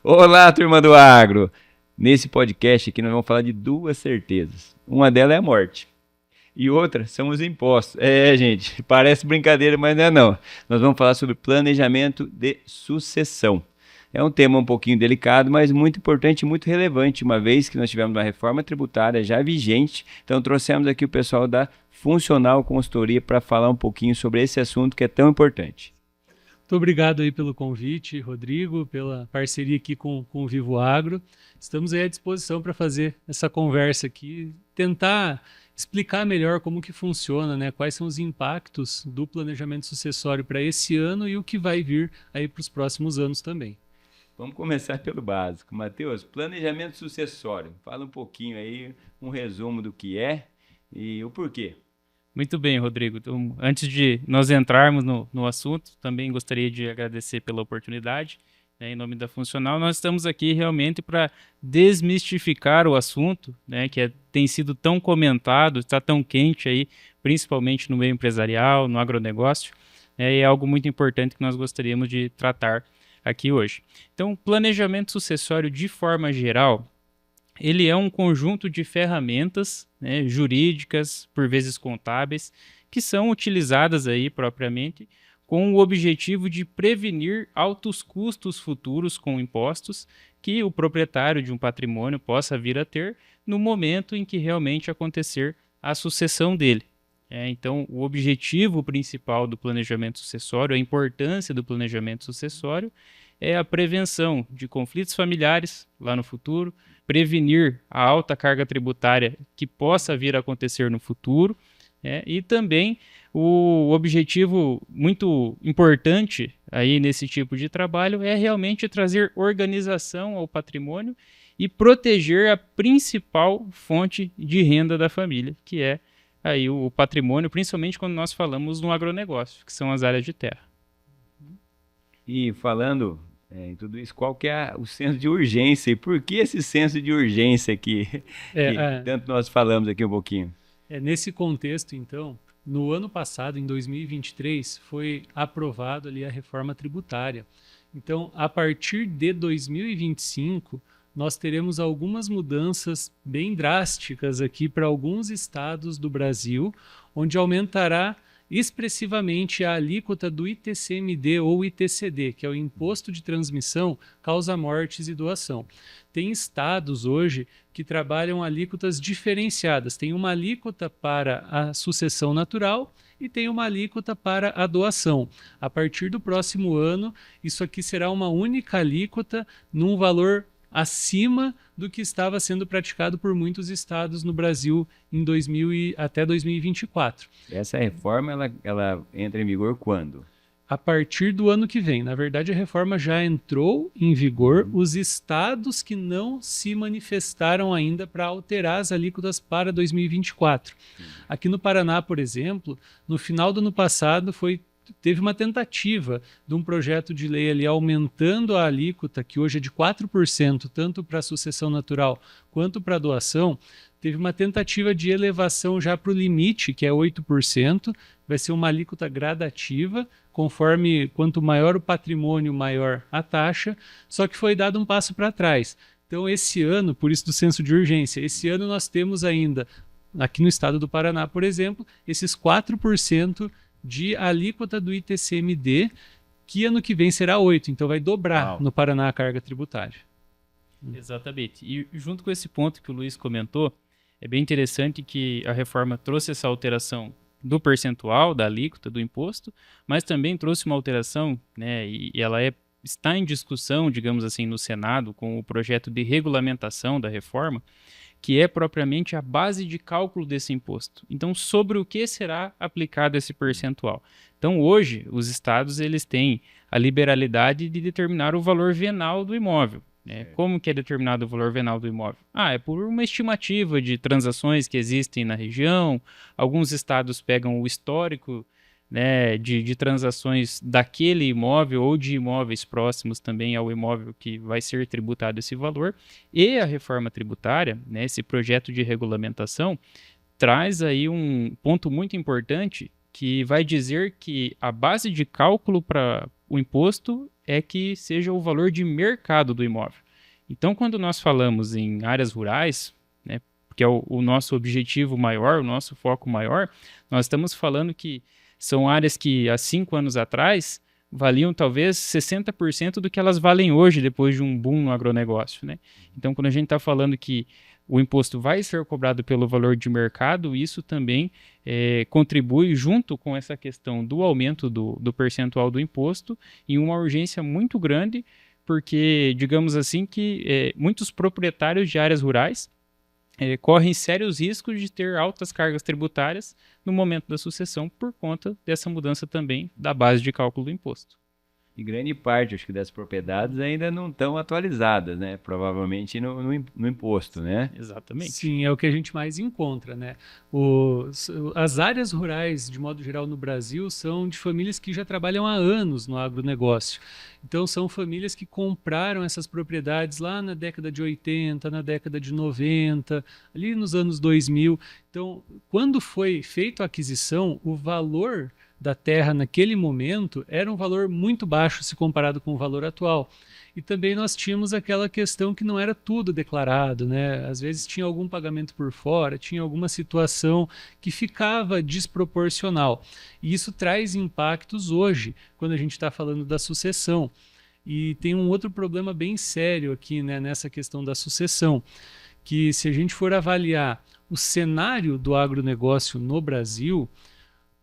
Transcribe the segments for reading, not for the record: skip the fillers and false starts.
Olá, turma do agro! Nesse podcast aqui nós vamos falar de duas certezas. Uma delas é a morte e outra são os impostos. Gente, parece brincadeira, mas não é não. Nós vamos falar sobre planejamento de sucessão. É um tema um pouquinho delicado, mas muito importante e muito relevante, uma vez que nós tivemos uma reforma tributária já vigente. Então trouxemos aqui o pessoal da Funcional Consultoria para falar um pouquinho sobre esse assunto que é tão importante. Muito obrigado aí pelo convite, Rodrigo, pela parceria aqui com o Vivo Agro. Estamos aí à disposição para fazer essa conversa aqui, tentar explicar melhor como que funciona, né? Quais são os impactos do planejamento sucessório para esse ano e o que vai vir aí para os próximos anos também. Vamos começar pelo básico. Matheus, planejamento sucessório. Fala um pouquinho aí, um resumo do que é e o porquê. Muito bem, Rodrigo. Então, antes de nós entrarmos no assunto, também gostaria de agradecer pela oportunidade. Em nome da Funcional, nós estamos aqui realmente para desmistificar o assunto, né, que tem sido tão comentado, está tão quente aí, principalmente no meio empresarial, no agronegócio, e é algo muito importante que nós gostaríamos de tratar aqui hoje. Então, planejamento sucessório, de forma geral, ele é um conjunto de ferramentas, né, jurídicas, por vezes contábeis, que são utilizadas aí propriamente com o objetivo de prevenir altos custos futuros com impostos que o proprietário de um patrimônio possa vir a ter no momento em que realmente acontecer a sucessão dele. Então, o objetivo principal do planejamento sucessório, a importância do planejamento sucessório, é a prevenção de conflitos familiares lá no futuro, prevenir a alta carga tributária que possa vir a acontecer no futuro, e também o objetivo muito importante aí nesse tipo de trabalho é realmente trazer organização ao patrimônio e proteger a principal fonte de renda da família, que é aí o patrimônio, principalmente quando nós falamos no agronegócio, que são as áreas de terra. E falando em tudo isso, qual que é o senso de urgência e por que esse senso de urgência que tanto nós falamos aqui um pouquinho? Nesse contexto, então, no ano passado, em 2023, foi aprovado ali a reforma tributária. Então, a partir de 2025, nós teremos algumas mudanças bem drásticas aqui para alguns estados do Brasil, onde aumentará expressivamente a alíquota do ITCMD ou ITCD, que é o Imposto de Transmissão, Causa Mortes e Doação. Tem estados hoje que trabalham alíquotas diferenciadas. Tem uma alíquota para a sucessão natural e tem uma alíquota para a doação. A partir do próximo ano, isso aqui será uma única alíquota num valor acima do que estava sendo praticado por muitos estados no Brasil até 2024. Essa reforma ela entra em vigor quando? A partir do ano que vem. Na verdade, a reforma já entrou em vigor. Os estados que não se manifestaram ainda para alterar as alíquotas para 2024. Aqui no Paraná, por exemplo, no final do ano passado teve uma tentativa de um projeto de lei ali aumentando a alíquota, que hoje é de 4%, tanto para a sucessão natural quanto para a doação. Teve uma tentativa de elevação já para o limite, que é 8%, vai ser uma alíquota gradativa, conforme quanto maior o patrimônio, maior a taxa, só que foi dado um passo para trás. Então, esse ano, por isso do senso de urgência, esse ano nós temos ainda, aqui no estado do Paraná, por exemplo, esses 4% de alíquota do ITCMD, que ano que vem será 8%, então vai dobrar no Paraná a carga tributária. Exatamente. E junto com esse ponto que o Luiz comentou, é bem interessante que a reforma trouxe essa alteração do percentual da alíquota do imposto, mas também trouxe uma alteração, né, e ela está em discussão, digamos assim, no Senado, com o projeto de regulamentação da reforma, que é propriamente a base de cálculo desse imposto. Então, sobre o que será aplicado esse percentual? Então, hoje, os estados eles têm a liberalidade de determinar o valor venal do imóvel. Como que é determinado o valor venal do imóvel? É por uma estimativa de transações que existem na região. Alguns estados pegam o histórico, né, de transações daquele imóvel ou de imóveis próximos também ao imóvel que vai ser tributado esse valor. E a reforma tributária, né, esse projeto de regulamentação, traz aí um ponto muito importante que vai dizer que a base de cálculo para o imposto é que seja o valor de mercado do imóvel. Então, quando nós falamos em áreas rurais, né, que é o nosso objetivo maior, o nosso foco maior, nós estamos falando que são áreas que há 5 anos atrás valiam talvez 60% do que elas valem hoje, depois de um boom no agronegócio, né? Então, quando a gente está falando que o imposto vai ser cobrado pelo valor de mercado, isso também contribui junto com essa questão do aumento do percentual do imposto em uma urgência muito grande, porque, digamos assim, que muitos proprietários de áreas rurais correm sérios riscos de ter altas cargas tributárias no momento da sucessão por conta dessa mudança também da base de cálculo do imposto. E grande parte, acho que, das propriedades ainda não estão atualizadas, né? Provavelmente no imposto, né? Exatamente. Sim, é o que a gente mais encontra, né? As áreas rurais, de modo geral, no Brasil, são de famílias que já trabalham há anos no agronegócio. Então, são famílias que compraram essas propriedades lá na década de 80, na década de 90, ali nos anos 2000. Então, quando foi feita a aquisição, o valor da terra naquele momento era um valor muito baixo se comparado com o valor atual. E também nós tínhamos aquela questão que não era tudo declarado, né? Às vezes tinha algum pagamento por fora, tinha alguma situação que ficava desproporcional. E isso traz impactos hoje, quando a gente está falando da sucessão. E tem um outro problema bem sério aqui, né, nessa questão da sucessão, que se a gente for avaliar o cenário do agronegócio no Brasil,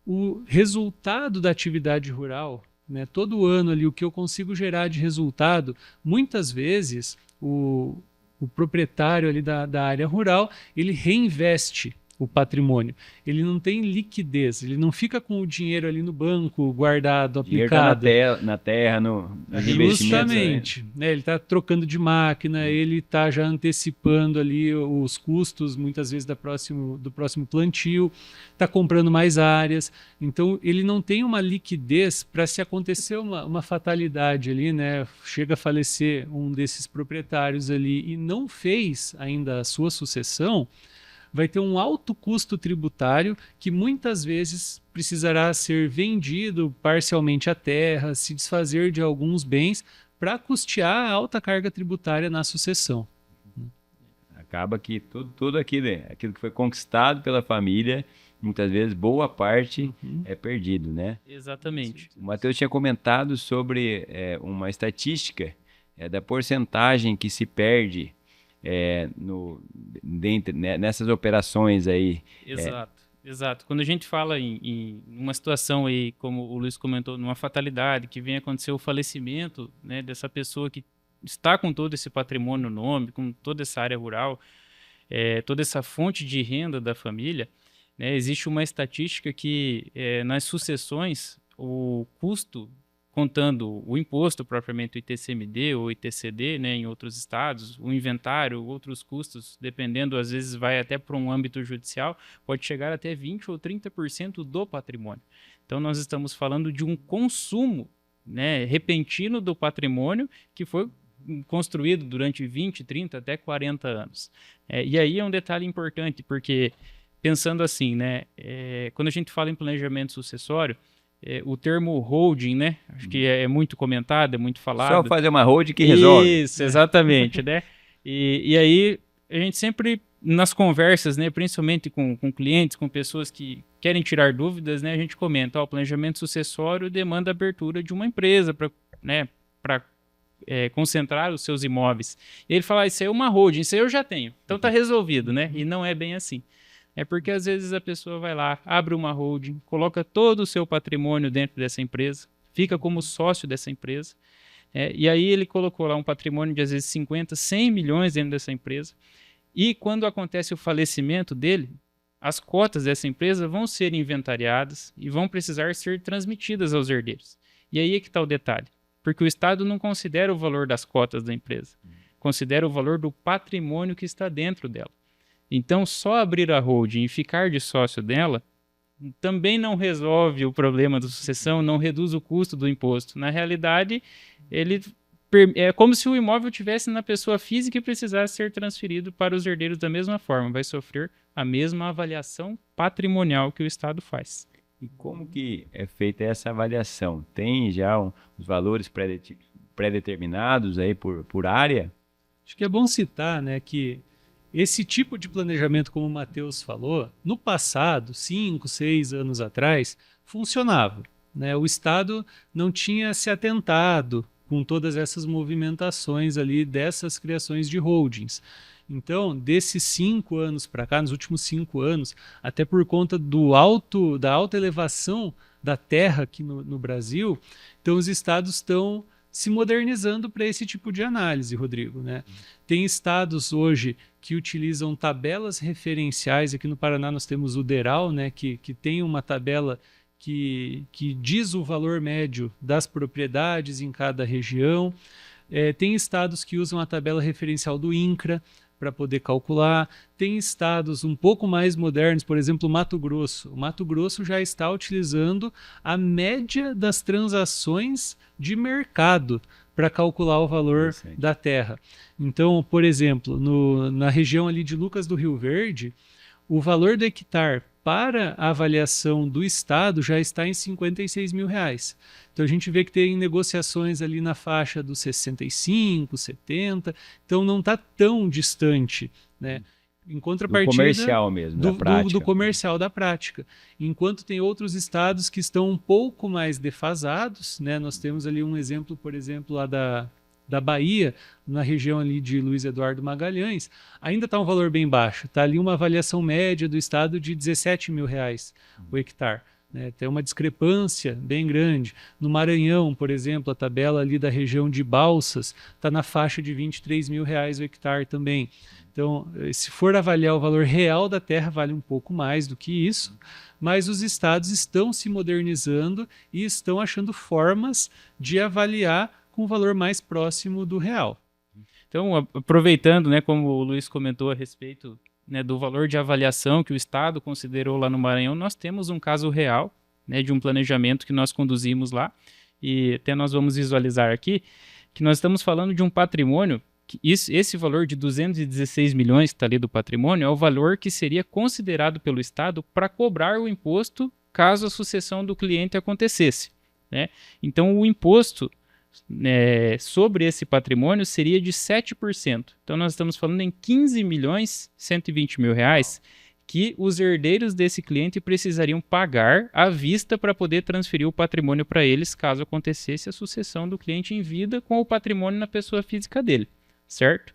o resultado da atividade rural, né, todo ano ali o que eu consigo gerar de resultado, muitas vezes o proprietário ali da área rural, ele reinveste o patrimônio. Ele não tem liquidez, ele não fica com o dinheiro ali no banco, guardado, aplicado. Na terra, nos investimentos. Justamente. Né? Ele está trocando de máquina, ele está já antecipando ali os custos, muitas vezes do próximo plantio, está comprando mais áreas. Então, ele não tem uma liquidez para se acontecer uma fatalidade ali, né? Chega a falecer um desses proprietários ali e não fez ainda a sua sucessão, vai ter um alto custo tributário que muitas vezes precisará ser vendido parcialmente a terra, se desfazer de alguns bens para custear a alta carga tributária na sucessão. Acaba que tudo aquilo que foi conquistado pela família, muitas vezes boa parte é perdido, né? Exatamente. O Matheus tinha comentado sobre uma estatística da porcentagem que se perde nessas operações aí. Exato. Quando a gente fala em uma situação aí, como o Luiz comentou, numa fatalidade, que vem acontecer o falecimento, né, dessa pessoa que está com todo esse patrimônio no nome, com toda essa área rural, toda essa fonte de renda da família, né, existe uma estatística que nas sucessões o custo, contando o imposto propriamente, o ITCMD ou ITCD, né, em outros estados, o inventário, outros custos, dependendo, às vezes vai até para um âmbito judicial, pode chegar até 20% ou 30% do patrimônio. Então, nós estamos falando de um consumo, né, repentino do patrimônio que foi construído durante 20, 30, até 40 anos. E aí é um detalhe importante, porque pensando assim, né, quando a gente fala em planejamento sucessório, o termo holding, né? Acho que é muito comentado, é muito falado. Só fazer uma holding que resolve. Isso, exatamente, né? E aí, a gente sempre, nas conversas, né, principalmente com clientes, com pessoas que querem tirar dúvidas, né, a gente comenta, o planejamento sucessório demanda a abertura de uma empresa para, né, concentrar os seus imóveis. E ele fala, isso aí é uma holding, isso aí eu já tenho, então tá resolvido, né? E não é bem assim. É porque às vezes a pessoa vai lá, abre uma holding, coloca todo o seu patrimônio dentro dessa empresa, fica como sócio dessa empresa, e aí ele colocou lá um patrimônio de às vezes 50, 100 milhões dentro dessa empresa, e quando acontece o falecimento dele, as cotas dessa empresa vão ser inventariadas e vão precisar ser transmitidas aos herdeiros. E aí é que está o detalhe, porque o Estado não considera o valor das cotas da empresa, considera o valor do patrimônio que está dentro dela. Então, só abrir a holding e ficar de sócio dela também não resolve o problema da sucessão, não reduz o custo do imposto. Na realidade, é como se o imóvel tivesse na pessoa física e precisasse ser transferido para os herdeiros da mesma forma. Vai sofrer a mesma avaliação patrimonial que o Estado faz. E como que é feita essa avaliação? Tem já os valores pré-determinados aí por área? Acho que é bom citar, né, que esse tipo de planejamento, como o Matheus falou, no passado, 5, 6 anos atrás, funcionava, né? O Estado não tinha se atentado com todas essas movimentações ali dessas criações de holdings. Então, desses 5 anos para cá, nos últimos 5 anos, até por conta da alta elevação da terra aqui no Brasil, então os estados estão se modernizando para esse tipo de análise, Rodrigo, né? Tem estados hoje que utilizam tabelas referenciais. Aqui no Paraná nós temos o DERAL, né, que tem uma tabela que diz o valor médio das propriedades em cada região. Tem estados que usam a tabela referencial do INCRA para poder calcular. Tem estados um pouco mais modernos, por exemplo, o Mato Grosso. O Mato Grosso já está utilizando a média das transações de mercado para calcular o valor da terra. Então, por exemplo, na região ali de Lucas do Rio Verde, o valor do hectare para a avaliação do Estado já está em R$56 mil. Então a gente vê que tem negociações ali na faixa dos 65, 70, então não está tão distante, né? Em contrapartida, do comercial mesmo, da prática. Do comercial da prática. Enquanto tem outros estados que estão um pouco mais defasados, né? Nós temos ali um exemplo, por exemplo, lá da Bahia, na região ali de Luiz Eduardo Magalhães, ainda está um valor bem baixo. Está ali uma avaliação média do estado de R$17 mil o hectare. Né? Tem uma discrepância bem grande. No Maranhão, por exemplo, a tabela ali da região de Balsas está na faixa de R$23 mil o hectare também. Então, se for avaliar o valor real da terra, vale um pouco mais do que isso, mas os estados estão se modernizando e estão achando formas de avaliar com o valor mais próximo do real. Então, aproveitando, né, como o Luiz comentou a respeito, né, do valor de avaliação que o Estado considerou lá no Maranhão, nós temos um caso real, né, de um planejamento que nós conduzimos lá, e até nós vamos visualizar aqui, que nós estamos falando de um patrimônio, que esse valor de 216 milhões que está ali do patrimônio é o valor que seria considerado pelo Estado para cobrar o imposto caso a sucessão do cliente acontecesse, né? Então, o imposto sobre esse patrimônio seria de 7%. Então nós estamos falando em 15 milhões 120 mil reais que os herdeiros desse cliente precisariam pagar à vista para poder transferir o patrimônio para eles caso acontecesse a sucessão do cliente em vida com o patrimônio na pessoa física dele, certo?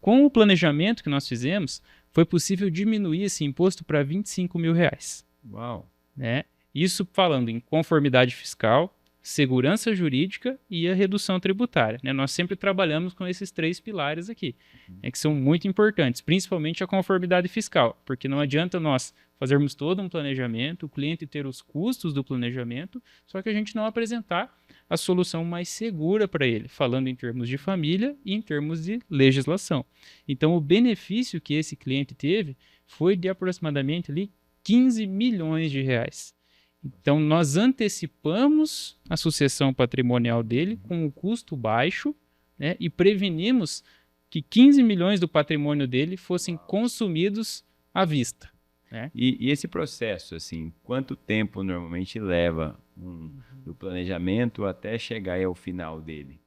Com o planejamento que nós fizemos, foi possível diminuir esse imposto para 25 mil reais. Uau! Né? Isso falando em conformidade fiscal, segurança jurídica e a redução tributária, né? Nós sempre trabalhamos com esses 3 pilares aqui, que são muito importantes, principalmente a conformidade fiscal, porque não adianta nós fazermos todo um planejamento, o cliente ter os custos do planejamento, só que a gente não apresentar a solução mais segura para ele, falando em termos de família e em termos de legislação. Então, o benefício que esse cliente teve foi de aproximadamente ali 15 milhões de reais. Então, nós antecipamos a sucessão patrimonial dele com um custo baixo, né, e prevenimos que 15 milhões do patrimônio dele fossem consumidos à vista. Né? E esse processo, assim, quanto tempo normalmente leva do planejamento até chegar ao final dele?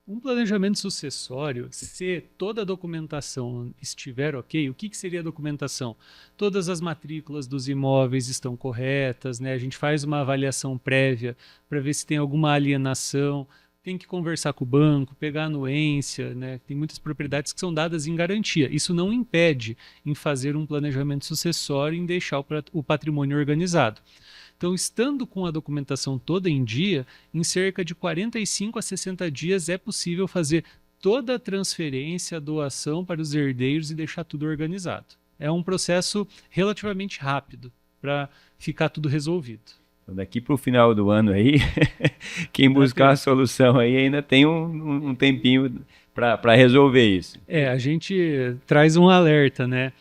Um planejamento sucessório, se toda a documentação estiver ok, o que seria a documentação? Todas as matrículas dos imóveis estão corretas, né? A gente faz uma avaliação prévia para ver se tem alguma alienação, tem que conversar com o banco, pegar a anuência, né? Tem muitas propriedades que são dadas em garantia. Isso não impede em fazer um planejamento sucessório e em deixar o patrimônio organizado. Então, estando com a documentação toda em dia, em cerca de 45 a 60 dias é possível fazer toda a transferência, a doação para os herdeiros e deixar tudo organizado. É um processo relativamente rápido para ficar tudo resolvido. Então, daqui para o final do ano aí, quem buscar a solução aí ainda tem um tempinho para resolver isso. A gente traz um alerta, né?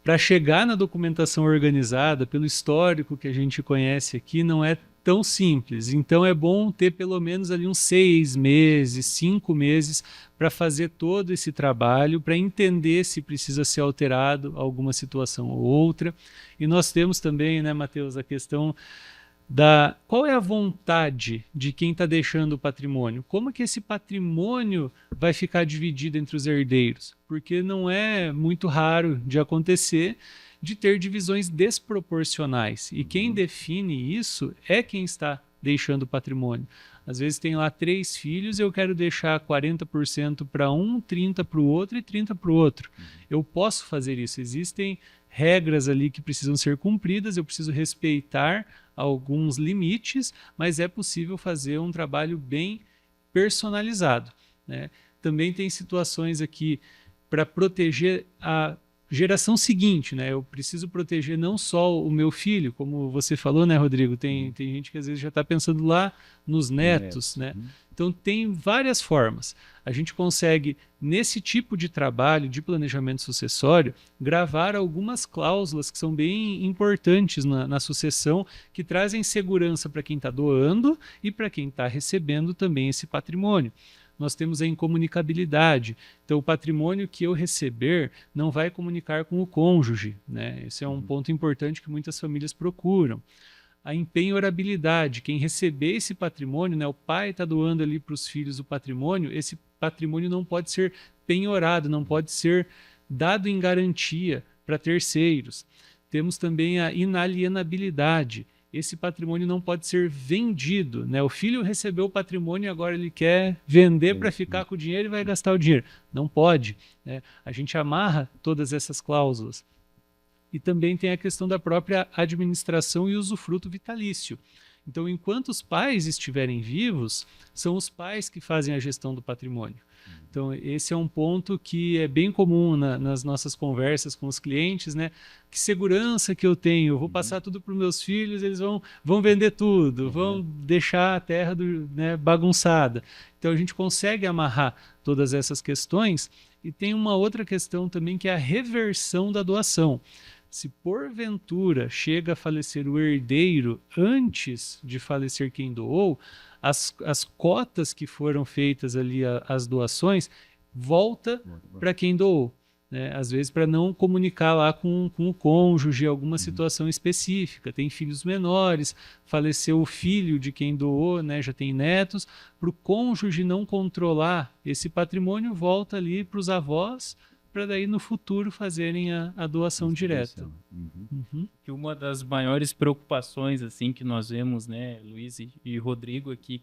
Para chegar na documentação organizada, pelo histórico que a gente conhece aqui, não é tão simples. Então é bom ter pelo menos ali uns 6 meses, 5 meses para fazer todo esse trabalho, para entender se precisa ser alterado alguma situação ou outra. E nós temos também, né, Matheus, a questão qual é a vontade de quem está deixando o patrimônio? Como que esse patrimônio vai ficar dividido entre os herdeiros? Porque não é muito raro de acontecer de ter divisões desproporcionais. E quem define isso é quem está deixando o patrimônio. Às vezes tem lá 3 filhos e eu quero deixar 40% para um, 30% para o outro e 30% para o outro. Eu posso fazer isso. Existem regras ali que precisam ser cumpridas, eu preciso respeitar alguns limites, mas é possível fazer um trabalho bem personalizado, né? Também tem situações aqui para proteger a geração seguinte, né? Eu preciso proteger não só o meu filho, como você falou, né, Rodrigo? Tem gente que às vezes já está pensando lá nos netos, né? Então tem várias formas. A gente consegue, nesse tipo de trabalho de planejamento sucessório, gravar algumas cláusulas que são bem importantes na sucessão, que trazem segurança para quem está doando e para quem está recebendo também esse patrimônio. Nós temos a incomunicabilidade. Então, o patrimônio que eu receber não vai comunicar com o cônjuge, né? Esse é um ponto importante que muitas famílias procuram. A empenhorabilidade, quem receber esse patrimônio, né, o pai está doando ali para os filhos o patrimônio, esse patrimônio não pode ser penhorado, não pode ser dado em garantia para terceiros. Temos também a inalienabilidade. Esse patrimônio não pode ser vendido, né? O filho recebeu o patrimônio e agora ele quer vender para ficar com o dinheiro e vai gastar o dinheiro. Não pode, né? A gente amarra todas essas cláusulas. E também tem a questão da própria administração e usufruto vitalício. Então, enquanto os pais estiverem vivos, são os pais que fazem a gestão do patrimônio. Então, esse é um ponto que é bem comum nas nossas conversas com os clientes, né? Que segurança que eu tenho? Eu vou passar tudo para os meus filhos, eles vão vender tudo, vão deixar a terra né, bagunçada. Então, a gente consegue amarrar todas essas questões. E tem uma outra questão também, que é a reversão da doação. Se porventura chega a falecer o herdeiro antes de falecer quem doou, as cotas que foram feitas ali, as doações, volta para quem doou, né? Às vezes para não comunicar lá com o cônjuge alguma situação específica. Tem filhos menores, faleceu o filho de quem doou, né? Já tem netos, para o cônjuge não controlar esse patrimônio, volta ali para os avós, para daí no futuro fazerem a doação direta. Que uma das maiores preocupações assim que nós vemos, né, Luiz e Rodrigo aqui,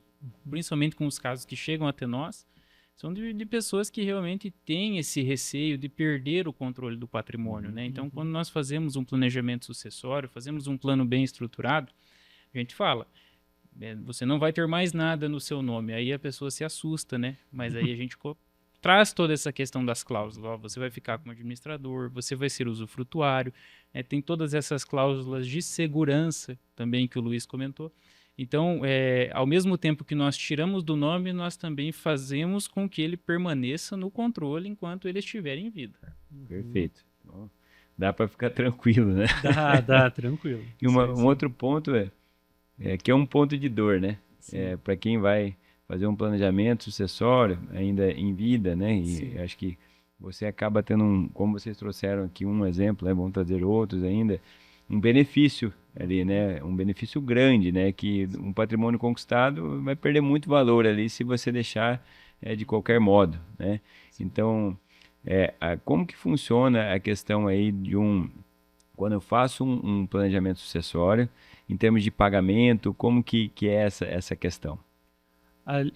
principalmente com os casos que chegam até nós, são de pessoas que realmente têm esse receio de perder o controle do patrimônio, né? Então, quando nós fazemos um planejamento sucessório, fazemos um plano bem estruturado, a gente fala, você não vai ter mais nada no seu nome. Aí a pessoa se assusta, né? Mas aí a gente traz toda essa questão das cláusulas. Ó, você vai ficar como administrador, você vai ser usufrutuário, tem todas essas cláusulas de segurança também que o Luiz comentou. Então, ao mesmo tempo que nós tiramos do nome, nós também fazemos com que ele permaneça no controle enquanto ele estiver em vida. Perfeito. Bom, dá para ficar tranquilo, né? Dá, tranquilo. E um outro ponto que é um ponto de dor, né? Para quem vai fazer um planejamento sucessório ainda em vida, né? E acho que você acaba tendo como vocês trouxeram aqui um exemplo, né? Vamos trazer outros ainda, um benefício ali, né? Um benefício grande, né? Que um patrimônio conquistado vai perder muito valor ali se você deixar de qualquer modo, né? Então, como que funciona a questão aí quando eu faço um planejamento sucessório, em termos de pagamento, como que é essa questão?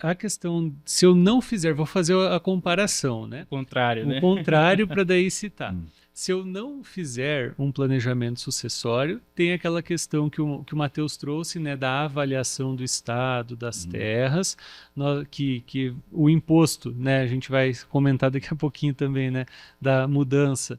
A questão, se eu não fizer, vou fazer a comparação, né? O contrário, né? O contrário para daí citar. Se eu não fizer um planejamento sucessório, tem aquela questão que o Matheus trouxe, né, da avaliação do Estado, das terras, que o imposto, né, a gente vai comentar daqui a pouquinho também, né, da mudança,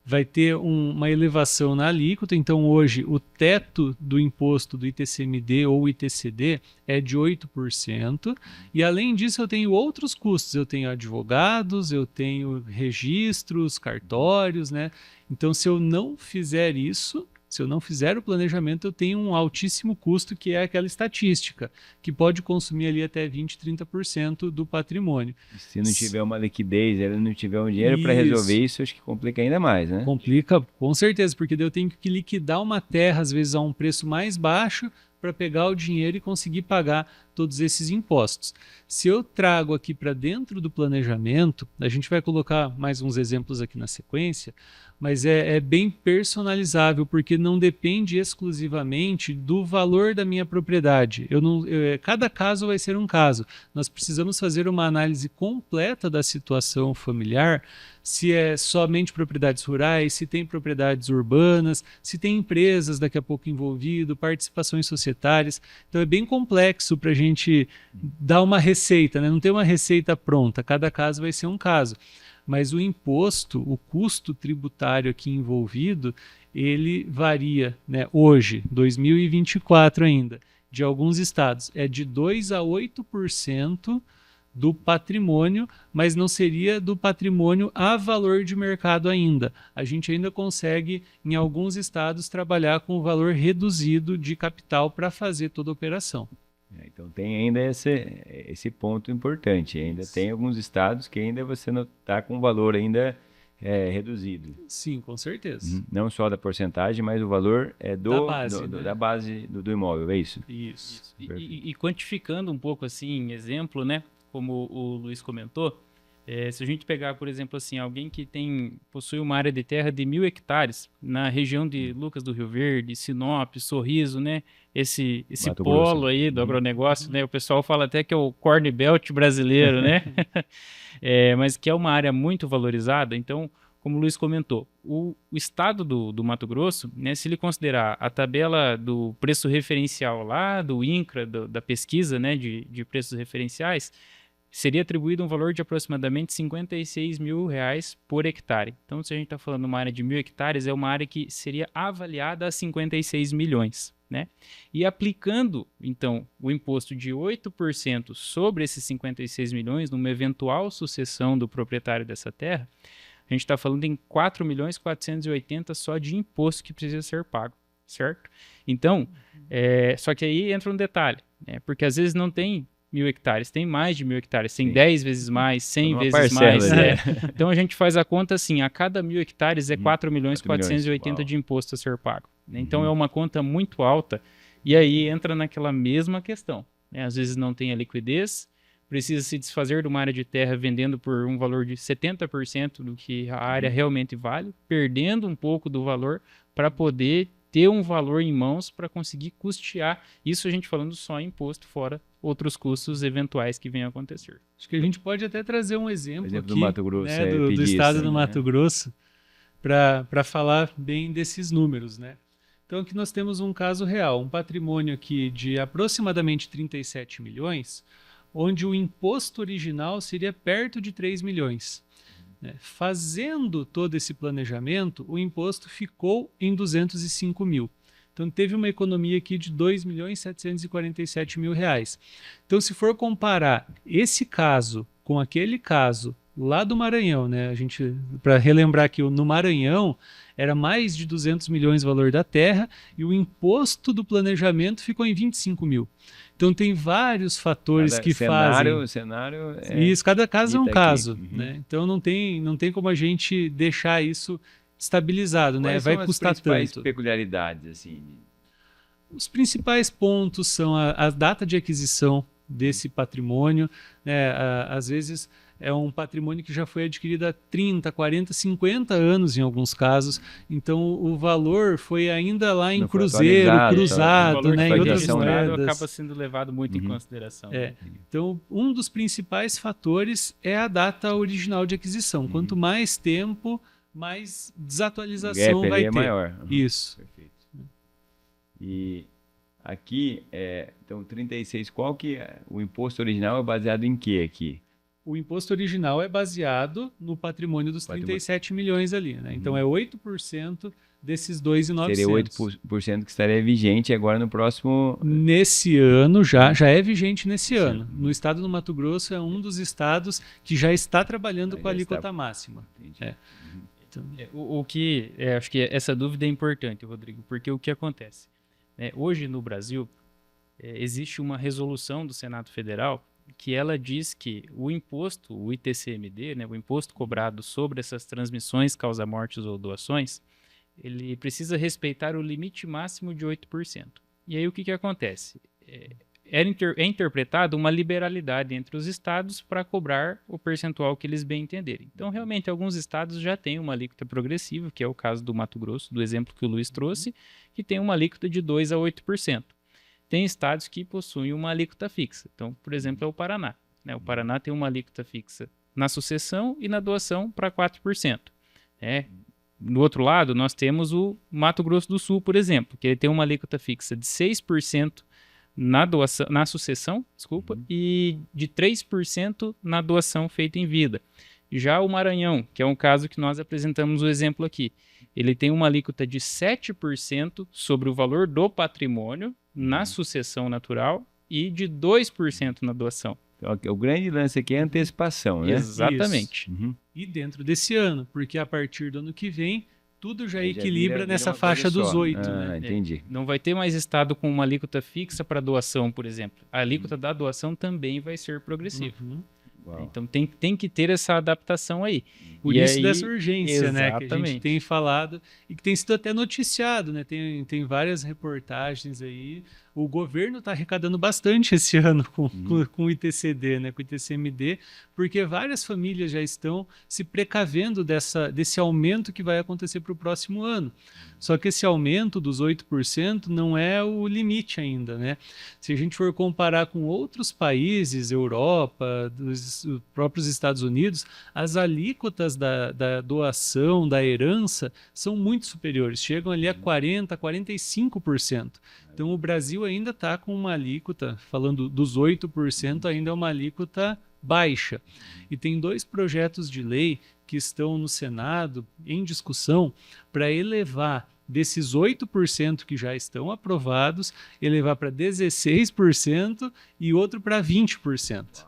vai ter uma elevação na alíquota. Então, hoje, o teto do imposto do ITCMD ou ITCD é de 8%. E, além disso, eu tenho outros custos. Eu tenho advogados, eu tenho registros, cartórios, né? Então, se eu não fizer isso, se eu não fizer o planejamento, eu tenho um altíssimo custo, que é aquela estatística, que pode consumir ali até 20%, 30% do patrimônio. Se não tiver uma liquidez, ele não tiver um dinheiro para resolver isso, acho que complica ainda mais, né? Complica, com certeza, porque eu tenho que liquidar uma terra, às vezes, a um preço mais baixo, para pegar o dinheiro e conseguir pagar todos esses impostos. Se eu trago aqui para dentro do planejamento, a gente vai colocar mais uns exemplos aqui na sequência, mas é bem personalizável, porque não depende exclusivamente do valor da minha propriedade. Cada caso vai ser um caso. Nós precisamos fazer uma análise completa da situação familiar, se é somente propriedades rurais, se tem propriedades urbanas, se tem empresas daqui a pouco envolvido, participações societárias. Então é bem complexo para a gente dar uma receita, né? Não tem uma receita pronta, cada caso vai ser um caso. Mas o imposto, o custo tributário aqui envolvido, ele varia, né? Hoje, 2024 ainda, de alguns estados, é de 2 a 8% do patrimônio, mas não seria do patrimônio a valor de mercado ainda. A gente ainda consegue, em alguns estados, trabalhar com o valor reduzido de capital para fazer toda a operação. Então tem ainda esse ponto importante. Ainda tem alguns estados que ainda você não está com o valor ainda reduzido. Sim, com certeza. Não só da porcentagem, mas o valor da base do imóvel, é isso? Isso. E quantificando um pouco assim, em exemplo, né? Como o Luiz comentou, se a gente pegar, por exemplo, assim, alguém que possui uma área de terra de 1.000 hectares na região de Lucas do Rio Verde, Sinop, Sorriso, né? Esse polo aí do agronegócio, né? O pessoal fala até que é o Corn Belt brasileiro, né? Mas que é uma área muito valorizada. Então, como o Luiz comentou, o estado do Mato Grosso, né? Se ele considerar a tabela do preço referencial lá do INCRA, da pesquisa, né? De preços referenciais, seria atribuído um valor de aproximadamente R$56 mil por hectare. Então, se a gente está falando de uma área de 1.000 hectares, é uma área que seria avaliada a 56 milhões. Né? E aplicando, então, o imposto de 8% sobre esses 56 milhões, numa eventual sucessão do proprietário dessa terra, a gente está falando em 4.480 só de imposto que precisa ser pago, certo? Então, só que aí entra um detalhe, né? Porque às vezes não tem 1.000 hectares, tem mais de 1.000 hectares, tem 10 vezes mais, 100 vezes mais. Então a gente faz a conta assim, a cada 1.000 hectares é 4.480 de imposto a ser pago. Né? Então é uma conta muito alta e aí entra naquela mesma questão. Né? Às vezes não tem a liquidez, precisa se desfazer de uma área de terra vendendo por um valor de 70% do que a área realmente vale, perdendo um pouco do valor para poder ter um valor em mãos para conseguir custear. Isso a gente falando só em imposto, fora outros custos eventuais que venham a acontecer. Acho que a gente pode até trazer um exemplo aqui, do Mato Grosso, né, do estado do Mato Grosso, para falar bem desses números, né? Então aqui nós temos um caso real, um patrimônio aqui de aproximadamente 37 milhões, onde o imposto original seria perto de 3 milhões. Fazendo todo esse planejamento, o imposto ficou em 205 mil. Então teve uma economia aqui de R$ 2.747.000. Então se for comparar esse caso com aquele caso lá do Maranhão, né? Para relembrar que no Maranhão era mais de 200 milhões o valor da terra e o imposto do planejamento ficou em 25 mil. Então tem vários fatores que fazem. Cenário isso, cada caso é um caso. Uhum. Né? Então não tem como a gente deixar isso estabilizado, né? Vai custar tanto. Quais são as peculiaridades, assim? Os principais pontos são a data de aquisição desse patrimônio, né? Às vezes é um patrimônio que já foi adquirido há 30, 40, 50 anos em alguns casos, então o valor foi ainda lá em cruzeiro, cruzado, né? Em outras moedas. Acaba sendo levado muito em consideração. Então, um dos principais fatores é a data original de aquisição. Quanto mais tempo, mais desatualização vai ter. Maior. Isso. Perfeito. E aqui, então 36, qual que é o imposto original é baseado em que aqui? O imposto original é baseado no patrimônio dos 37 milhões ali, né? Então é 8% desses 2.900. Seria 8% que estaria vigente agora no próximo... Nesse ano, já é vigente nesse ano. No estado do Mato Grosso é um dos estados que já está trabalhando com a alíquota máxima. Então, acho que essa dúvida é importante, Rodrigo, porque o que acontece? Hoje no Brasil, existe uma resolução do Senado Federal que ela diz que o imposto, o ITCMD, né, o imposto cobrado sobre essas transmissões, causa-mortes ou doações, ele precisa respeitar o limite máximo de 8%. E aí o que, que acontece? É interpretado uma liberalidade entre os estados para cobrar o percentual que eles bem entenderem. Então, realmente, alguns estados já têm uma alíquota progressiva, que é o caso do Mato Grosso, do exemplo que o Luiz trouxe, que tem uma alíquota de 2% a 8%. Tem estados que possuem uma alíquota fixa. Então, por exemplo, é o Paraná. Né? O Paraná tem uma alíquota fixa na sucessão e na doação para 4%. No outro lado, nós temos o Mato Grosso do Sul, por exemplo, que ele tem uma alíquota fixa de 6% na sucessão, e de 3% na doação feita em vida. Já o Maranhão, que é um caso que nós apresentamos o exemplo aqui, ele tem uma alíquota de 7% sobre o valor do patrimônio na sucessão natural e de 2% na doação. O grande lance aqui é a antecipação, né? Exatamente. E dentro desse ano, porque a partir do ano que vem, tudo já equilibra vira nessa uma faixa coisa dos só. 8%. Né? Entendi. Não vai ter mais estado com uma alíquota fixa para doação, por exemplo. A alíquota da doação também vai ser progressiva. Então tem que ter essa adaptação aí. Por e isso aí, dessa urgência, né, que a gente exatamente. tem falado e que tem sido até noticiado, né? Tem várias reportagens aí. O governo está arrecadando bastante esse ano com o ITCD, né, com o ITCMD, porque várias famílias já estão se precavendo desse aumento que vai acontecer para o próximo ano. Só que esse aumento dos 8% não é o limite ainda, né? Se a gente for comparar com outros países, Europa, dos próprios Estados Unidos, as alíquotas da doação, da herança, são muito superiores, chegam ali a 40%, 45%. Então o Brasil ainda está com uma alíquota, falando dos 8%, ainda é uma alíquota baixa. E tem 2 projetos de lei que estão no Senado em discussão para elevar desses 8% que já estão aprovados, elevar para 16% e outro para 20%.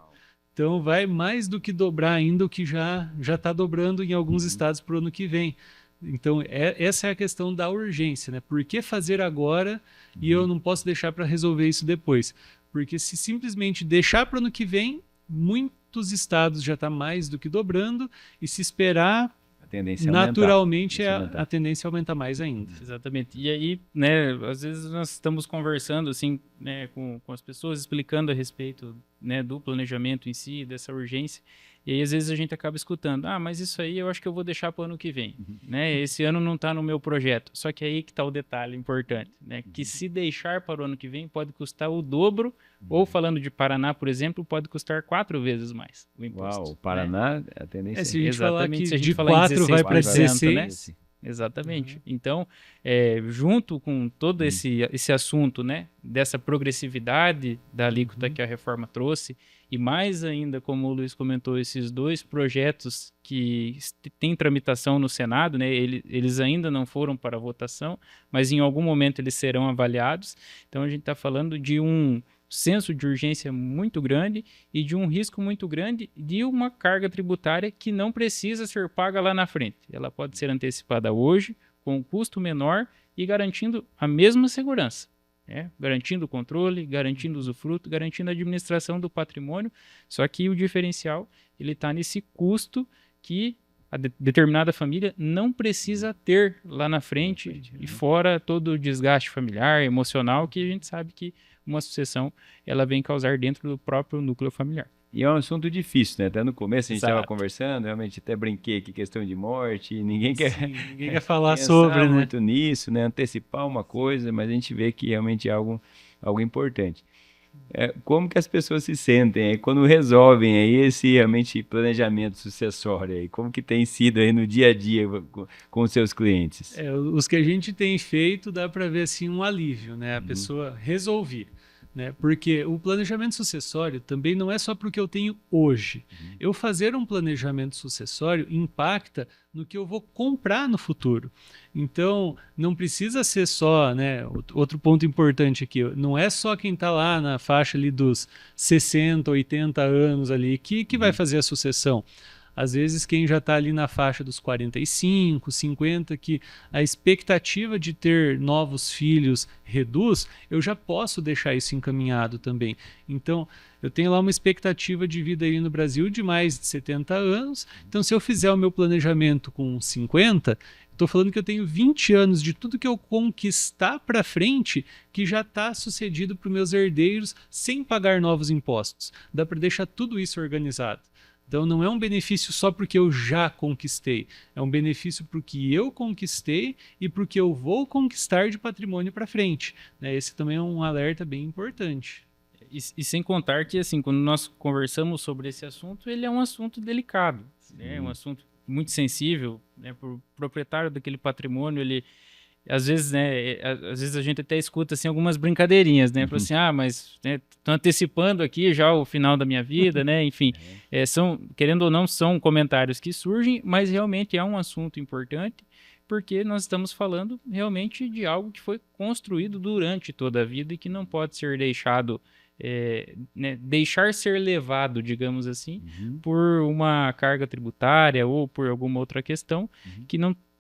Então vai mais do que dobrar ainda o que já está dobrando em alguns estados para o ano que vem. Então, essa é a questão da urgência, né? Por que fazer agora e eu não posso deixar para resolver isso depois? Porque se simplesmente deixar para o ano que vem, muitos estados já está mais do que dobrando, e se esperar, naturalmente a tendência é aumentar mais ainda. Exatamente. E aí, né, às vezes nós estamos conversando assim, né, com as pessoas, explicando a respeito, né, do planejamento em si, dessa urgência. E aí, às vezes, a gente acaba escutando, mas isso aí eu acho que eu vou deixar para o ano que vem. Né? Esse ano não está no meu projeto. Só que aí que está o detalhe importante, né? Que se deixar para o ano que vem, pode custar o dobro, ou falando de Paraná, por exemplo, pode custar 4 vezes mais o imposto. Uau, o Paraná, né? a tendência se a gente falar que se a gente de falar 4 vai para 16, né? Exatamente. Então, junto com todo esse assunto, né, dessa progressividade da alíquota que a reforma trouxe, e mais ainda, como o Luiz comentou, esses 2 projetos que têm tramitação no Senado, né, eles ainda não foram para votação, mas em algum momento eles serão avaliados. Então, a gente está falando de um senso de urgência muito grande e de um risco muito grande de uma carga tributária que não precisa ser paga lá na frente. Ela pode ser antecipada hoje, com um custo menor e garantindo a mesma segurança. Garantindo o controle, garantindo o usufruto, garantindo a administração do patrimônio, só que o diferencial ele está nesse custo que a determinada família não precisa ter lá na frente e fora todo o desgaste familiar, emocional, que a gente sabe que uma sucessão ela vem causar dentro do próprio núcleo familiar. E é um assunto difícil, né? Até no começo a gente estava Exato. conversando, realmente até brinquei aqui, questão de morte, ninguém quer falar sobre, né? muito nisso, né? Antecipar uma coisa, mas a gente vê que realmente é algo importante. Como que as pessoas se sentem aí quando resolvem aí esse realmente planejamento sucessório aí? Como que tem sido aí no dia a dia com os seus clientes? Os que a gente tem feito dá para ver assim um alívio, né? A pessoa resolver. Né? Porque o planejamento sucessório também não é só para o que eu tenho hoje. Eu fazer um planejamento sucessório impacta no que eu vou comprar no futuro. Então, não precisa ser só, né? Outro ponto importante aqui, não é só quem está lá na faixa ali dos 60, 80 anos ali que vai fazer a sucessão. Às vezes, quem já está ali na faixa dos 45, 50, que a expectativa de ter novos filhos reduz, eu já posso deixar isso encaminhado também. Então, eu tenho lá uma expectativa de vida aí no Brasil de mais de 70 anos. Então, se eu fizer o meu planejamento com 50, Estou falando que eu tenho 20 anos de tudo que eu conquistar para frente que já está sucedido para os meus herdeiros sem pagar novos impostos. Dá para deixar tudo isso organizado. Então não é um benefício só porque eu já conquistei, é um benefício para o que eu conquistei e para o que eu vou conquistar de patrimônio para frente. Né? Esse também é um alerta bem importante. E sem contar que, assim, quando nós conversamos sobre esse assunto, ele é um assunto delicado, né? É um assunto muito sensível, né? Por proprietário daquele patrimônio, ele, às vezes, né? Às vezes a gente até escuta, assim, algumas brincadeirinhas, né? Fala assim, mas estão antecipando aqui já o final da minha vida, né? Enfim, são, querendo ou não, são comentários que surgem, mas realmente é um assunto importante, porque nós estamos falando realmente de algo que foi construído durante toda a vida e que não pode ser deixado, né, deixar ser levado, digamos assim, por uma carga tributária ou por alguma outra questão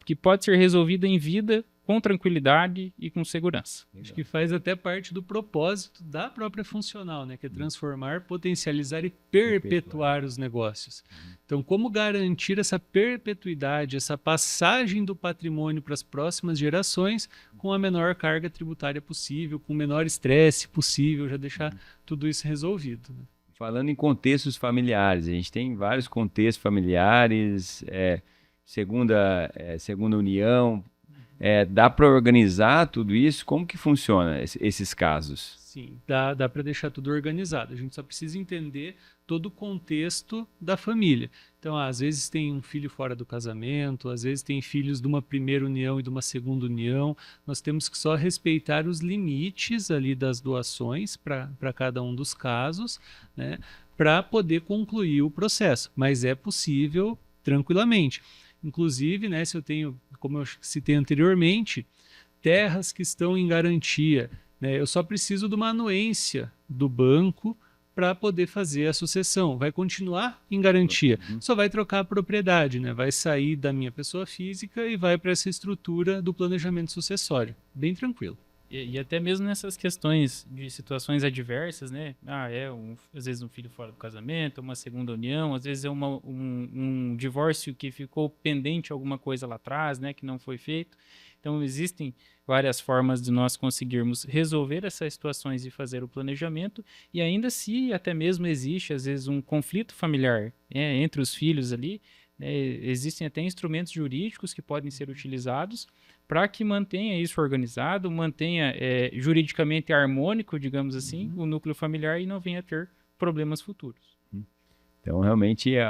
que pode ser resolvida em vida com tranquilidade e com segurança. Acho que faz até parte do propósito da própria funcional, né? Que é transformar, potencializar e perpetuar os negócios. Então, como garantir essa perpetuidade, essa passagem do patrimônio para as próximas gerações com a menor carga tributária possível, com o menor estresse possível, já deixar tudo isso resolvido. Né? Falando em contextos familiares, a gente tem vários contextos familiares, segunda união. Dá para organizar tudo isso? Como que funciona esses casos? Sim, dá para deixar tudo organizado. A gente só precisa entender todo o contexto da família. Então, às vezes tem um filho fora do casamento, às vezes tem filhos de uma primeira união e de uma segunda união. Nós temos que só respeitar os limites ali das doações para cada um dos casos, né, para poder concluir o processo. Mas é possível tranquilamente. Inclusive, né, se eu tenho, como eu citei anteriormente, terras que estão em garantia, né, eu só preciso de uma anuência do banco para poder fazer a sucessão. Vai continuar em garantia, só vai trocar a propriedade, né, vai sair da minha pessoa física e vai para essa estrutura do planejamento sucessório. Bem tranquilo. E até mesmo nessas questões de situações adversas, né? Às vezes um filho fora do casamento, uma segunda união, às vezes é um divórcio que ficou pendente alguma coisa lá atrás, né? Que não foi feito. Então, existem várias formas de nós conseguirmos resolver essas situações e fazer o planejamento. E ainda se até mesmo existe, às vezes, um conflito familiar, entre os filhos ali, né? Existem até instrumentos jurídicos que podem ser utilizados para que mantenha isso organizado, mantenha juridicamente harmônico, digamos assim, o núcleo familiar e não venha a ter problemas futuros. Então, realmente é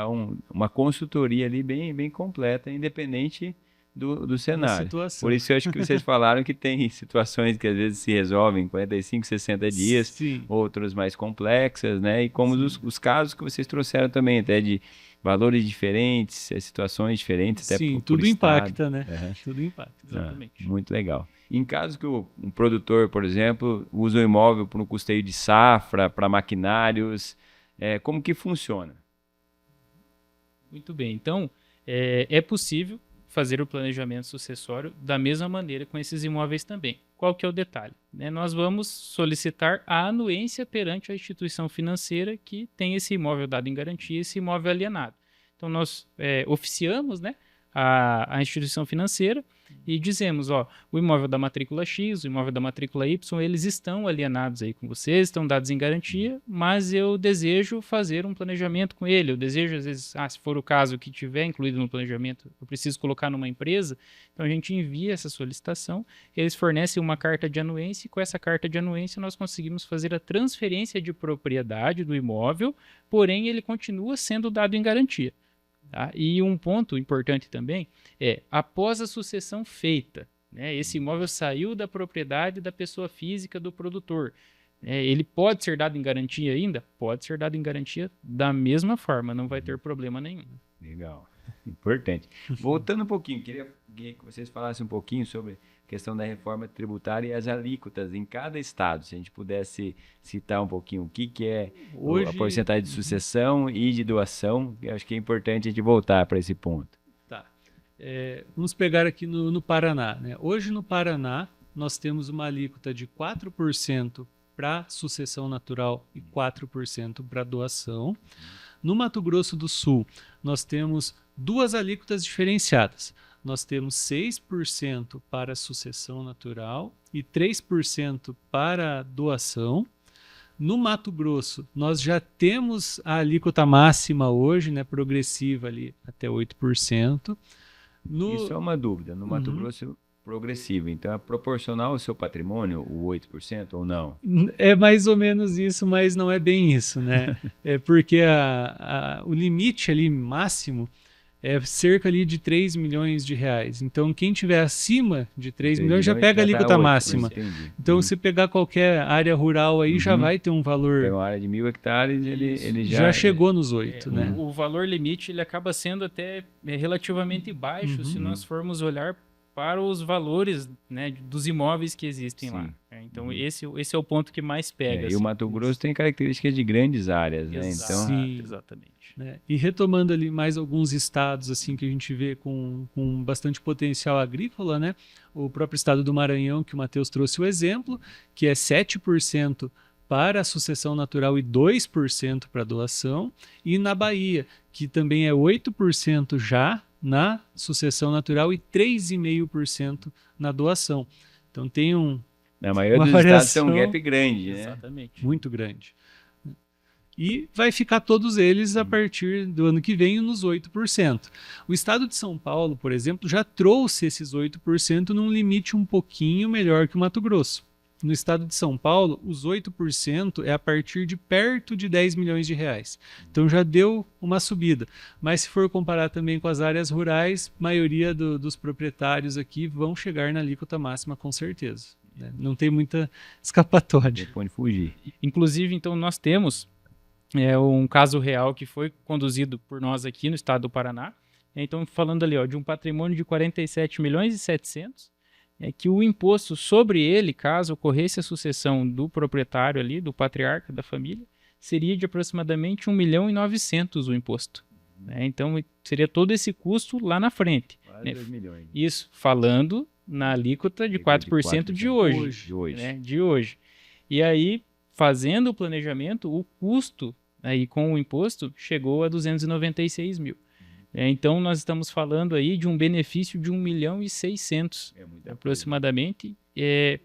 uma consultoria ali bem, bem completa, independente do cenário. Por isso eu acho que vocês falaram que tem situações que às vezes se resolvem em 45, 60 dias, Sim. outras mais complexas, né? E como os casos que vocês trouxeram também, até de valores diferentes, situações diferentes, até Sim, por tudo estado. impacta, né? Tudo impacta. Exatamente. Muito legal. Em caso que um produtor, por exemplo, usa o imóvel para um custeio de safra, para maquinários, como que funciona? Muito bem. Então, é possível fazer o planejamento sucessório da mesma maneira com esses imóveis também. Qual que é o detalhe? Nós vamos solicitar a anuência perante a instituição financeira que tem esse imóvel dado em garantia, esse imóvel alienado. Então, nós oficiamos, né, a instituição financeira e dizemos, o imóvel da matrícula X, o imóvel da matrícula Y, eles estão alienados aí com vocês, estão dados em garantia, mas eu desejo fazer um planejamento com ele, eu desejo, às vezes, se for o caso que tiver incluído no planejamento, eu preciso colocar numa empresa, então a gente envia essa solicitação, eles fornecem uma carta de anuência e com essa carta de anuência nós conseguimos fazer a transferência de propriedade do imóvel, porém ele continua sendo dado em garantia. Tá? E um ponto importante também após a sucessão feita, né, esse imóvel saiu da propriedade da pessoa física do produtor. Ele pode ser dado em garantia ainda? Pode ser dado em garantia da mesma forma, não vai ter problema nenhum. Legal, importante. Voltando um pouquinho, queria que vocês falassem um pouquinho sobre a questão da reforma tributária e as alíquotas em cada estado. Se a gente pudesse citar um pouquinho o que é a porcentagem de sucessão e de doação, eu acho que é importante a gente voltar para esse ponto. Tá. Vamos pegar aqui no Paraná. Né? Hoje no Paraná nós temos uma alíquota de 4% para sucessão natural e 4% para doação. No Mato Grosso do Sul, nós temos duas alíquotas diferenciadas. nós temos 6% para sucessão natural e 3% para doação. No Mato Grosso, nós já temos a alíquota máxima hoje, né, progressiva ali até 8%. Isso é uma dúvida. No Mato Grosso, progressivo. Então, é proporcional ao seu patrimônio, o 8% ou não? É mais ou menos isso, mas não é bem isso, né? É porque o limite ali máximo é cerca ali de 3 milhões de reais. Então, quem tiver acima de 3 milhões já pega a alíquota máxima. Então, se pegar qualquer área rural aí, já vai ter um valor... É uma área de 1.000 hectares, ele já chegou nos 8, né? O valor limite ele acaba sendo até relativamente baixo se nós formos olhar para os valores, né, dos imóveis que existem lá. Então, esse é o ponto que mais pega. E o Mato Grosso tem características de grandes áreas, né? Então, sim, exatamente. Né? E retomando ali mais alguns estados assim que a gente vê com bastante potencial agrícola, né? O próprio estado do Maranhão, que o Matheus trouxe o exemplo, que é 7% para a sucessão natural e 2% para doação. E na Bahia, que também é 8% já na sucessão natural e 3,5% na doação. Então tem na maioria dos estados tem um gap grande, né? Exatamente. Muito grande. E vai ficar todos eles a partir do ano que vem nos 8%. O estado de São Paulo, por exemplo, já trouxe esses 8% num limite um pouquinho melhor que o Mato Grosso. No estado de São Paulo, os 8% é a partir de perto de 10 milhões de reais. Então já deu uma subida. Mas se for comparar também com as áreas rurais, a maioria dos proprietários aqui vão chegar na alíquota máxima com certeza. Né? Não tem muita escapatória. Pode fugir. Inclusive, então, nós temos um caso real que foi conduzido por nós aqui no estado do Paraná. Então, falando ali de um patrimônio de 47 milhões e 700, que o imposto sobre ele, caso ocorresse a sucessão do proprietário ali, do patriarca da família, seria de aproximadamente 1 milhão e 900 o imposto. Então, seria todo esse custo lá na frente. Quase 2 milhões. Isso, falando na alíquota de 4% de hoje. De hoje. E aí, fazendo o planejamento, o custo aí com o imposto chegou a 296 mil. Então, nós estamos falando aí de um benefício de 1 milhão e 600, aproximadamente,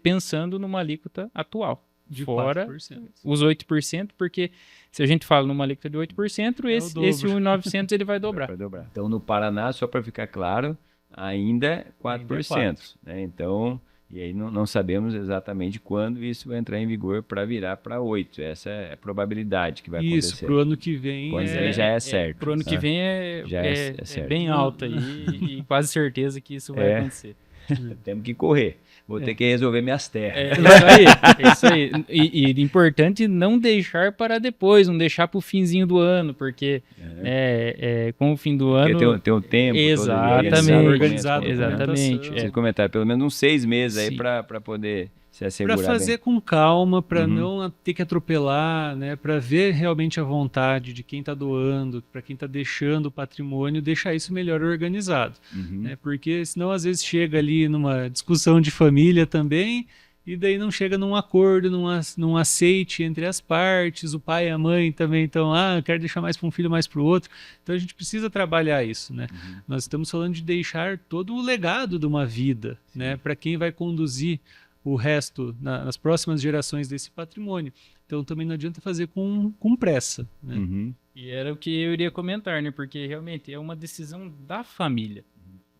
pensando numa alíquota atual. De fora 4%. Os 8%, porque se a gente fala numa alíquota de 8%, esse 1.900 ele vai dobrar. Então, no Paraná, só para ficar claro, ainda é 4%. Né? Então, e aí não sabemos exatamente quando isso vai entrar em vigor para virar para 8%. Essa é a probabilidade que vai acontecer. Isso, para o ano que vem. Já é certo. Para o ano que vem é bem alta e quase certeza que isso vai acontecer. Temos que correr. Vou ter que resolver minhas terras. É isso aí. E importante não deixar para depois, não deixar para o finzinho do ano, porque com o fim do ano... Porque tem o tempo exatamente, organizado. Exatamente. Vocês comentaram, pelo menos uns 6 meses aí para poder se assegurar. Para fazer com calma, para não ter que atropelar, né? Para ver realmente a vontade de quem está doando, para quem está deixando o patrimônio, deixar isso melhor organizado. Né? Porque senão às vezes chega ali numa discussão de família também, e daí não chega num acordo, num aceite entre as partes, o pai e a mãe também estão, eu quero deixar mais para um filho, mais para o outro. Então a gente precisa trabalhar isso, né? Nós estamos falando de deixar todo o legado de uma vida, né? Para quem vai conduzir o resto nas próximas gerações desse patrimônio. Então também não adianta fazer com pressa. Né? E era o que eu iria comentar, né? Porque realmente é uma decisão da família,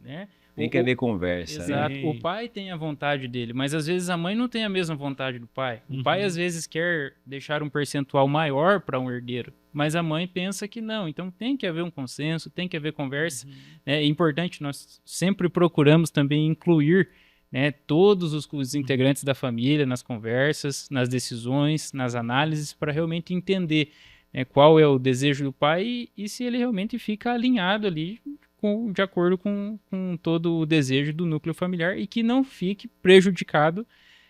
né? Tem que haver conversa. Exato. Né? O pai tem a vontade dele, mas às vezes a mãe não tem a mesma vontade do pai. O pai às vezes quer deixar um percentual maior para um herdeiro, mas a mãe pensa que não. Então tem que haver um consenso, tem que haver conversa. É importante, nós sempre procuramos também incluir, né, todos os integrantes da família nas conversas, nas decisões, nas análises, para realmente entender, né, qual é o desejo do pai e se ele realmente fica alinhado ali de acordo com todo o desejo do núcleo familiar e que não fique prejudicado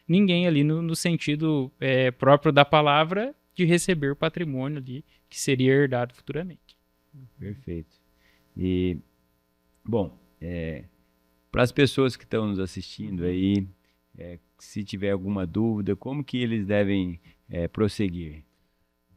ninguém ali no sentido próprio da palavra de receber o patrimônio ali que seria herdado futuramente. Perfeito. E, bom, para as pessoas que estão nos assistindo aí, se tiver alguma dúvida, como que eles devem prosseguir?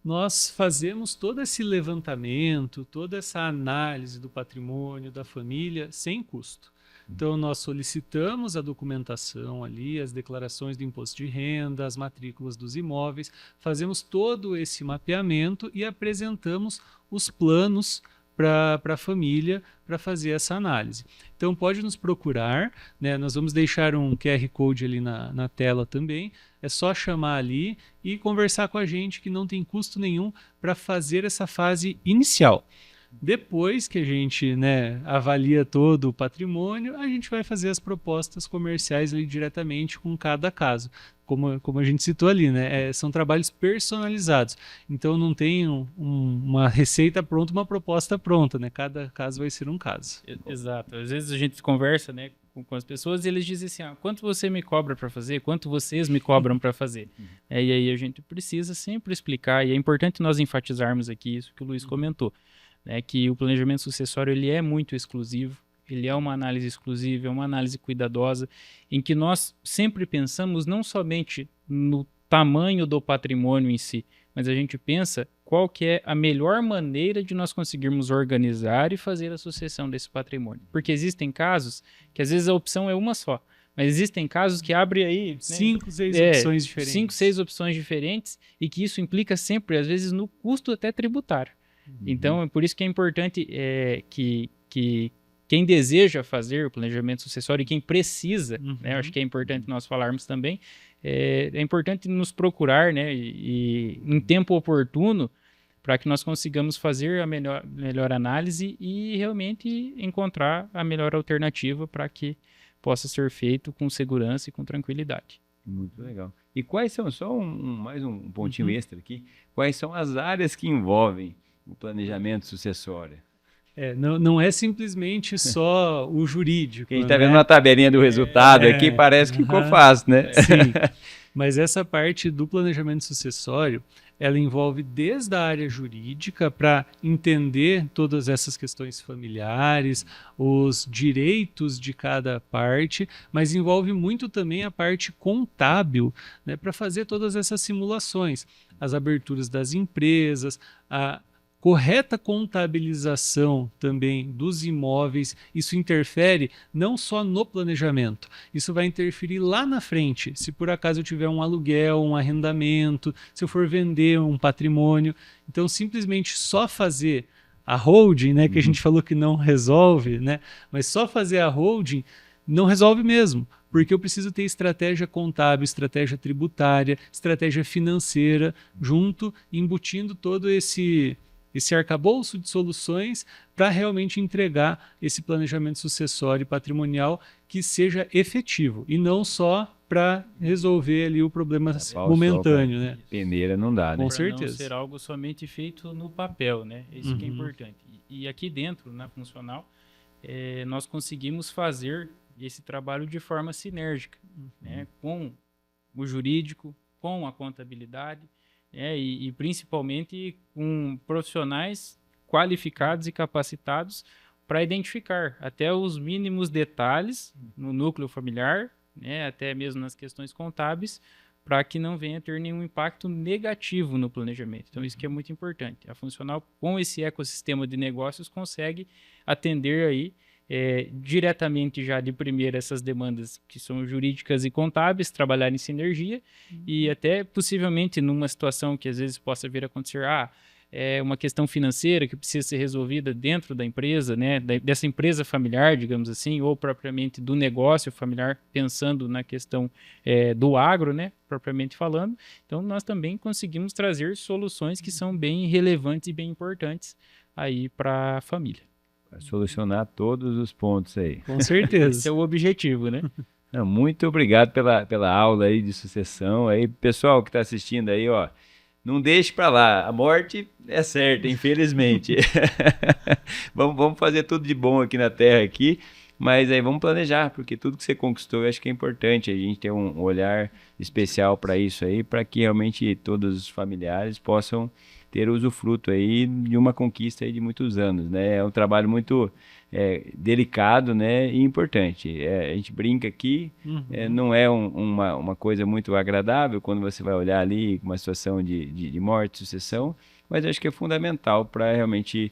Nós fazemos todo esse levantamento, toda essa análise do patrimônio, da família, sem custo. Então, nós solicitamos a documentação ali, as declarações do imposto de renda, as matrículas dos imóveis, fazemos todo esse mapeamento e apresentamos os planos para a família para fazer essa análise. Então, pode nos procurar, né? Nós vamos deixar um QR Code ali na tela também. É só chamar ali e conversar com a gente, que não tem custo nenhum para fazer essa fase inicial. Depois que a gente, né, avalia todo o patrimônio, a gente vai fazer as propostas comerciais ali diretamente com cada caso. Como a gente citou ali, né, são trabalhos personalizados. Então não tem uma receita pronta, uma proposta pronta, né? Cada caso vai ser um caso. Exato. Às vezes a gente conversa, né, com as pessoas e eles dizem assim, quanto você me cobra para fazer? Quanto vocês me cobram para fazer? E aí a gente precisa sempre explicar, e é importante nós enfatizarmos aqui isso que o Luiz comentou, né, que o planejamento sucessório ele é muito exclusivo, ele é uma análise exclusiva, é uma análise cuidadosa, em que nós sempre pensamos não somente no tamanho do patrimônio em si, mas a gente pensa qual que é a melhor maneira de nós conseguirmos organizar e fazer a sucessão desse patrimônio. Porque existem casos que às vezes a opção é uma só, mas existem casos que abrem aí, né, 5, 6 opções diferentes. 5, 6 opções diferentes, e que isso implica sempre, às vezes, no custo até tributário. Então, é por isso que é importante que quem deseja fazer o planejamento sucessório e quem precisa, né, acho que é importante nós falarmos também, é importante nos procurar, né, e em tempo oportuno, para que nós consigamos fazer a melhor análise e realmente encontrar a melhor alternativa para que possa ser feito com segurança e com tranquilidade. Muito legal. E quais são, só mais um pontinho extra aqui, quais são as áreas que envolvem o planejamento sucessório? Não é simplesmente só o jurídico. A gente está vendo uma tabelinha do resultado aqui, parece que ficou fácil, né? Sim, mas essa parte do planejamento sucessório, ela envolve desde a área jurídica para entender todas essas questões familiares, os direitos de cada parte, mas envolve muito também a parte contábil, né, para fazer todas essas simulações, as aberturas das empresas, a correta contabilização também dos imóveis. Isso interfere não só no planejamento, isso vai interferir lá na frente, se por acaso eu tiver um aluguel, um arrendamento, se eu for vender um patrimônio. Então, simplesmente só fazer a holding, né, que a gente falou que não resolve, né, mas só fazer a holding não resolve mesmo, porque eu preciso ter estratégia contábil, estratégia tributária, estratégia financeira junto, embutindo todo esse arcabouço de soluções para realmente entregar esse planejamento sucessório e patrimonial que seja efetivo e não só para resolver ali o problema momentâneo, né? Peneira não dá, né? Com Pra certeza. não ser algo somente feito no papel, né? Isso que é importante. E aqui dentro, na funcional, nós conseguimos fazer esse trabalho de forma sinérgica, né? Com o jurídico, com a contabilidade, e principalmente com profissionais qualificados e capacitados para identificar até os mínimos detalhes no núcleo familiar, né, até mesmo nas questões contábeis, para que não venha ter nenhum impacto negativo no planejamento. Então, isso que é muito importante. A funcional, com esse ecossistema de negócios, consegue atender aí diretamente já de primeira essas demandas que são jurídicas e contábeis, trabalhar em sinergia e até possivelmente numa situação que às vezes possa vir a acontecer, uma questão financeira que precisa ser resolvida dentro da empresa, né, dessa empresa familiar, digamos assim, ou propriamente do negócio familiar, pensando na questão do agro, né, propriamente falando. Então, nós também conseguimos trazer soluções que são bem relevantes e bem importantes aí para a família. Para solucionar todos os pontos aí. Com certeza. Esse é o objetivo, né? Não, muito obrigado pela aula aí de sucessão. Aí, pessoal que está assistindo aí, ó, não deixe para lá. A morte é certa, infelizmente. Vamos fazer tudo de bom aqui na Terra aqui, mas aí vamos planejar, porque tudo que você conquistou eu acho que é importante. A gente ter um olhar especial para isso aí, para que realmente todos os familiares possam ter usufruto aí de uma conquista aí de muitos anos, né? É um trabalho muito delicado, né, e importante. A gente brinca aqui, não é uma coisa muito agradável quando você vai olhar ali uma situação de morte, sucessão, mas acho que é fundamental para realmente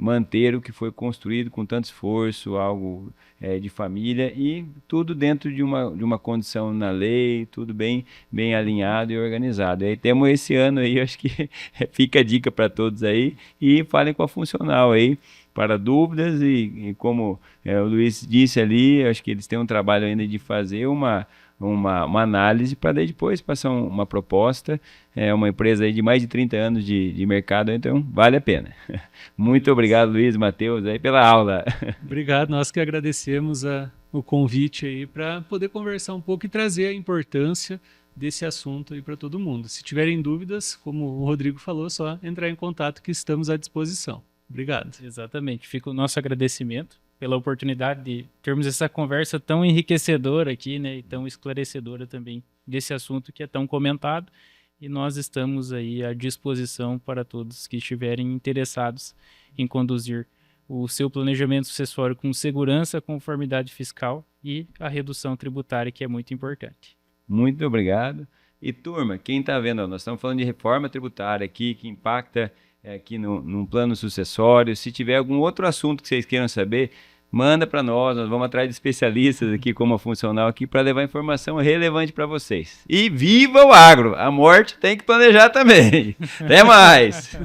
manter o que foi construído com tanto esforço, algo de família, e tudo dentro de uma condição na lei, tudo bem alinhado e organizado. E aí temos esse ano aí, acho que fica a dica para todos aí, e falem com a funcional aí, para dúvidas, e como o Luiz disse ali, acho que eles têm um trabalho ainda de fazer uma análise para daí depois passar uma proposta. É uma empresa aí de mais de 30 anos de mercado, então vale a pena. Muito obrigado, Luiz, Matheus, aí pela aula. Obrigado, nós que agradecemos o convite aí para poder conversar um pouco e trazer a importância desse assunto aí para todo mundo. Se tiverem dúvidas, como o Rodrigo falou, é só entrar em contato que estamos à disposição. Obrigado. Exatamente. Fica o nosso agradecimento pela oportunidade de termos essa conversa tão enriquecedora aqui, né, e tão esclarecedora também desse assunto que é tão comentado, e nós estamos aí à disposição para todos que estiverem interessados em conduzir o seu planejamento sucessório com segurança, conformidade fiscal e a redução tributária, que é muito importante. Muito obrigado. E turma, quem está vendo, nós estamos falando de reforma tributária aqui, que impacta aqui num plano sucessório. Se tiver algum outro assunto que vocês queiram saber, manda para nós vamos atrás de especialistas aqui, como a funcional aqui, para levar informação relevante para vocês. E viva o agro! A morte tem que planejar também. Até mais!